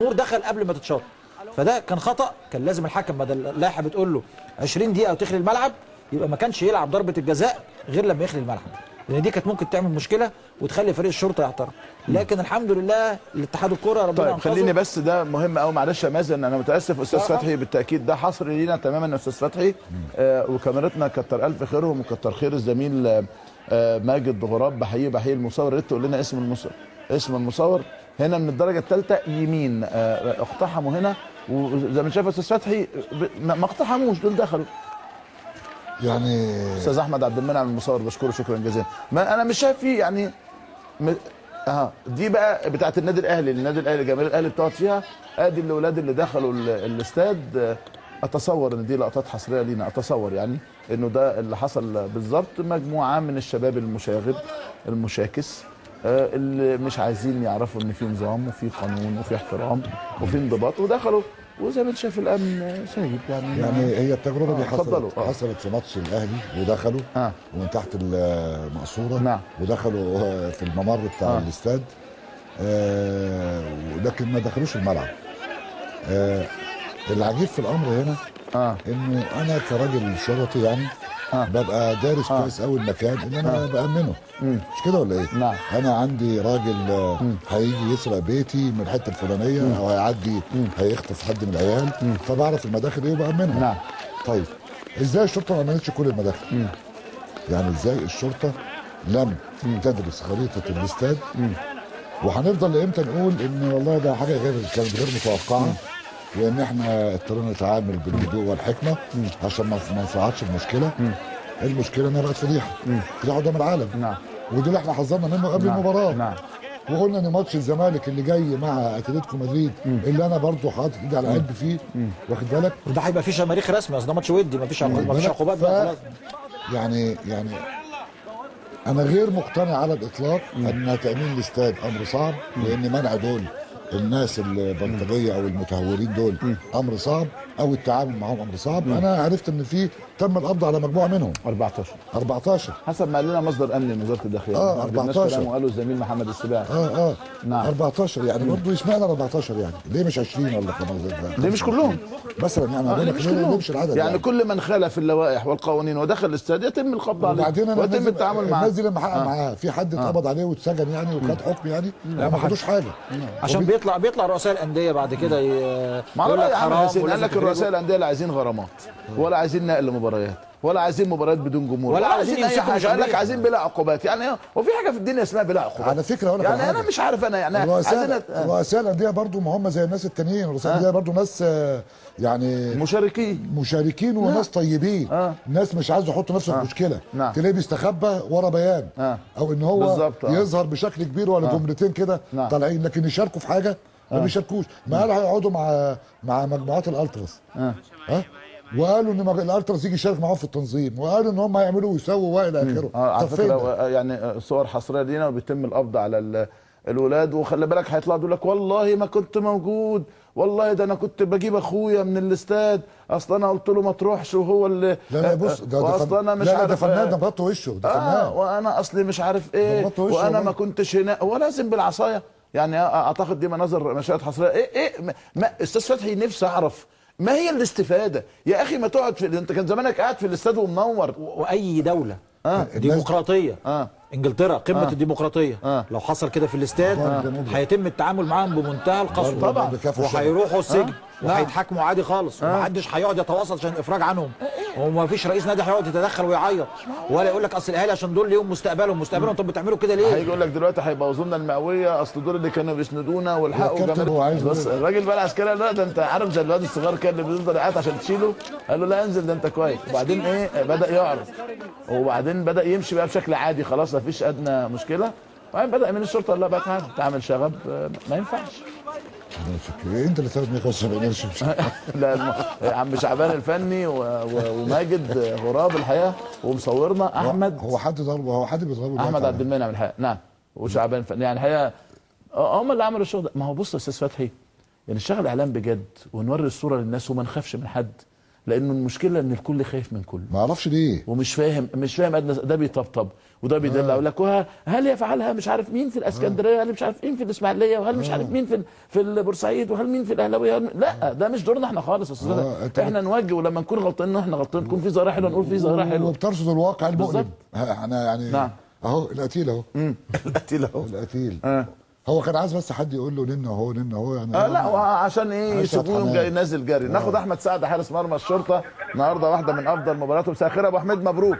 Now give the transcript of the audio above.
الجمهور دخل قبل ما تتشاط، فده كان خطأ. كان لازم الحكم بدل اللائحه بتقول له 20 دقيقه وتخلي الملعب، يبقى ما كانش يلعب ضربه الجزاء غير لما يخلي الملعب، لان دي كانت ممكن تعمل مشكله وتخلي فريق الشرطه يعترض. لكن الحمد لله الاتحاد الكوره ربنا طيب خليني بس، ده مهم قوي، معلش يا مازن انا متاسف استاذ فتحي، بالتاكيد ده حصر لينا تماما يا استاذ فتحي. وكاميرتنا كتر الف خيرهم وكتر خير الزميل ماجد غراب، بحيي المصور. يا ريت تقول لنا اسم المصور هنا من الدرجه الثالثه يمين. اقتحموا هنا، وزي ما شايف استاذ فتحي ما اقتحموش، دول دخلوا. يعني استاذ احمد عبد المنعم المصور بشكره شكرا جزيلا. ما انا مش شايف فيه يعني دي بقى بتاعت النادي الاهلي، جماهير الاهلي بتقعد فيها. ادي الاولاد اللي دخلوا الاستاد. اتصور ان دي لقطات حصريه لينا، اتصور يعني انه ده اللي حصل بالظبط. مجموعه من الشباب المشاغب المشاكس اللي مش عايزين يعرفوا ان في نظام وفي قانون وفي احترام وفي انضباط، ودخلوا وزي ما انت شايف الامن سايب يعني هي التجربه دي حصلت في ماتش الاهلي، ودخلوا ومن تحت المقصوره ودخلوا في الممر بتاع الاستاد، لكن ما دخلوش الملعب. العجيب في الامر هنا انه انا كراجل شرطي يعني ببقى دارس كويس قوي المكان اللي انا بامنه، مش كده ولا ايه؟ انا عندي راجل هيجي يسرق بيتي من الحته الفلانيه او هيعدي هيخطف حد من العيال، فبعرف المداخل ايه وبامنها. طيب ازاي الشرطه ما امنتش كل المداخل؟ يعني ازاي الشرطه لم تدرس خريطه الاستاد؟ وهنفضل لامتى نقول ان والله ده حاجه كانت غير متوقعه، وان احنا اضطرينا نتعامل بالهدوء والحكمه عشان ما نصعدش المشكله. المشكله انها بقت فضيحه قدام العالم. ودي اللي احنا حذرنا منه قبل المباراه. وقلنا ان ماتش الزمالك اللي جاي مع اتلتيكو مدريد اللي انا برضه حاطط ايدي على قلبي فيه، واخد بالك؟ وده هيبقى فيه شماريخ رسمي، اصل ده ماتش ودي، مفيش عقوبات خلاص. يعني انا غير مقتنع على الاطلاق ان تامين الاستاد امر صعب، لان منع دول الناس البلطجيه او المتهورين دول امر صعب، او التعامل معهم امر صعب. انا عرفت ان في تم القبض على مجموعه منهم 14 حسب ما قال لنا مصدر امني من وزاره الداخليه. 14 وقالوا الزميل محمد السباعي. نعم 14 يعني برضه اشمعنى 14 يعني؟ ليه مش 20 ولا 15؟ ليه مش كلهم؟ مثلا يعني بقول لك ليه مش العدد يعني كل من خالف اللوائح والقوانين ودخل الاستاد يتم القبض عليه ويتم التعامل معاه. الناس دي لما حقق معاه في حد اتقبض عليه واتسجن يعني وخد حكم يعني؟ لا ما خدوش حاجه، عشان بيطلع رؤساء الانديه بعد كده يقول لك حرام. قال لك رؤساء الانديه لا عايزين غرامات ولا عايزين نقل مباريات ولا عايزين مباريات بدون جمهور ولا عايزين اي حاجه. قال لك عايزين بلا عقوبات. يعني وفي حاجه في الدنيا اسمها بلا عقوبات على فكره؟ ولا يعني انا مش عارف انا يعني رؤساء الانديه برضه ما هم زي الناس التانيين. رؤساء الانديه برضه ناس يعني مشاركين وناس طيبين. ناس مش عايز يحط نفسه في مشكله. تلاقيه بيستخبى ورا بيان او ان هو يظهر بشكل كبير ولا جملتين كده طالعين، لكن يشاركوا في حاجه ما بيشاركوش. ما قالوا هيقعدوا مع مجموعات الالتراس وقالوا ان الالتراس يجي يشارك معاهم في التنظيم، وقالوا ان هم هيعملوا ويسووا والى اخره. على فكره يعني صور حصريه لينا وبيتم القبض على الولاد. وخلي بالك هيطلعوا يقول لك والله ما كنت موجود، والله ده انا كنت بجيب اخويا من الاستاد، اصل انا قلت له ما تروحش وهو اللي لا بص اصل انا مش عارف. ده فنان، ده مغطي وشه، ده فنان. وانا اصلي مش عارف ايه وانا ما كنتش هنا. هو لازم بالعصايه يعني؟ اعتقد دي مناظر مشاهد حصريه. ايه استاذ فتحي نفسي اعرف ما هي الاستفاده يا اخي؟ ما تقعد انت كان زمانك قاعد في الاستاد ومنور. واي دوله ديمقراطيه انجلترا قمه الديمقراطيه لو حصل كده في الاستاد هيتم التعامل معاهم بمنتهى القسوه طبعا، وهيروحوا السجن وهيتحاكموا عادي خالص، ومحدش هيقعد يتواصل عشان الافراج عنهم. وما فيش رئيس نادي هيقعد يتدخل ويعيط ولا يقول لك اصل الاهلي عشان دول ليهم مستقبلهم. طب بتعملوا كده ليه؟ هيجي يقول لك دلوقتي هيبوظوا لنا المئويه، اصل دول اللي كانوا بيسندونا والحقوا جماهير. بس الراجل بقى العسكري لا ده انت عارف زي الواد الصغير كان اللي بيفضل قاعد عشان تشيله، قال له لا انزل ده انت كويس. وبعدين ايه بدا يعرف، وبعدين بدا يمشي بقى بشكل عادي خلاص ما فيش ادنى مشكله. وبعدين بدا من الشرطه لا بقى تعمل شغب ما ينفعش. انت اللي تاخد 175 قرش. لا عم شعبان الفني وماجد غراب الحقيقه ومصورنا احمد. هو حد ضربه؟ هو حد بيضربه؟ احمد عبد المنعم الحقيقه. نعم وشعبان الفني يعني الحقيقه هم اللي عملوا الشغل ده. ما هو بص يا استاذ فتحي يعني نشتغل اعلام بجد ونوري الصوره للناس وما نخافش من حد. لانه المشكله ان الكل خايف من كله، ما اعرفش ليه، ومش فاهم ادنى، ده بيطبطب وده بيدل اقول لك هل يفعلها مش عارف مين في الاسكندريه، وهل مش عارف مين في الاسماعيليه، وهل مش عارف مين في البورسعيد، وهل مين في الاهلاويه. لا ده مش دورنا احنا خالص يا استاذ. احنا نوجه، ولما نكون غلطانين احنا غلطانين، نكون في ظاهره حلوه نقول في ظاهره حلوه، وبترصد الواقع المؤلم. انا يعني نعم اهو القتيل اهو القتيل اهو القتيل. هو كان عايز بس حد يقول له نن اهو نن اهو يعني. لا عشان ايه يسيبوهم جاي نازل جري. ناخد احمد سعد حارس مرمى الشرطه النهارده، واحده من افضل مبارياته. مساء الخير يا ابو حميد، مبروك.